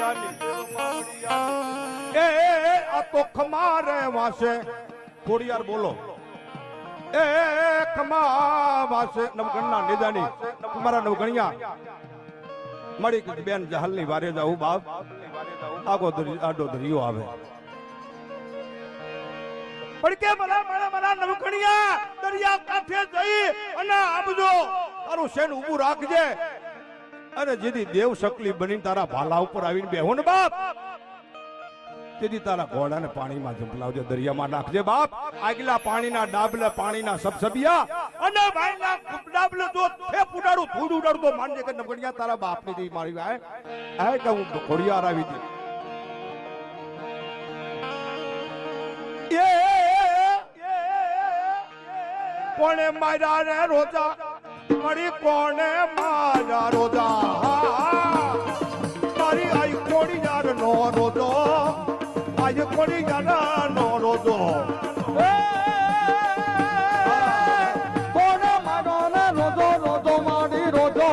એ આ તો ખમારે વાસે ખોડિયાર બોલો એ ખમા વાસે નવગણના નિદાની મારા નવગણિયા મળી બેન જહાલની વારે જાઉં બાપ આડો દરિયો આવે પણ કે મારા નવગણિયા દરિયા કાંઠે જઈ અને આબજો તારું શેન ઊભું રાખજે અને જેથી દેવ શકલી બની તારા ભાલા ઉપર આવીને બેહો ને બાપ તેથી તારા ઘોડાને પાણીમાં ઝંપલાવજે દરિયામાં નાખજે બાપ આગલા પાણીના ડાબલે પાણીના સબસબિયા અને ભાઈના ડાબલે જો થે પુડાડું ધૂળ ઉડાડું તો માનજે કે નવગણિયા તારા બાપની દી મારી આય કે હું ઘોડિયાર આવી હતી કોણે માર્યા રે રોજા મળી કોણે માર્યા રોજા મારી આઈ ખોડિયાર નો રોજો આઈ ખોડિયાર નો રોજો કોણે માર્યો ને રોજો રોજો મારી રોજો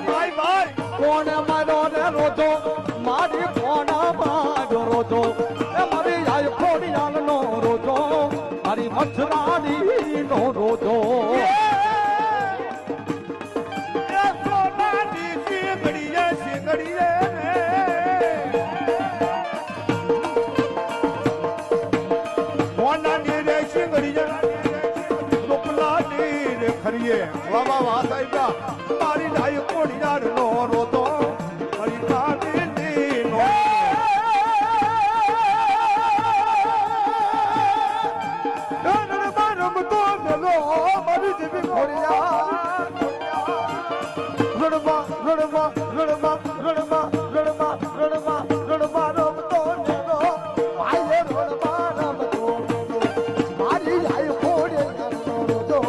ભાઈ ભાઈ કોણે માર્યો ને રોજો મારી કોણા માર્યો રોજો એ મારી આઈ ખોડિયાર નો રોજો મારી મચ્છરાની નો રોજો મારી લાઈ કોડિયાર નો રોતો મારી કાબીની નો રમતો મેલો મારી જેવી ખોડિયાર રડવા રડવા રડવા રડવા રડવા રડવા રડવા રમતો મેલો આયે રડવા રમતો મારી આય ખોડિયાર નો રોતો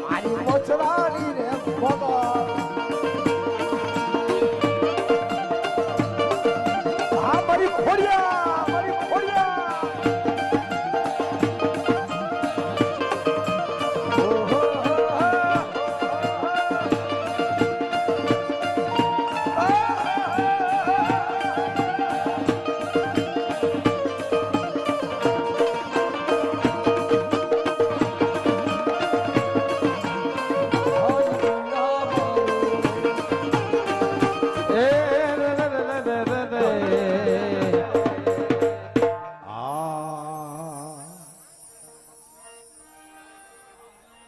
મારી મોચરાની રે ભગા હા મારી ખોડિયાર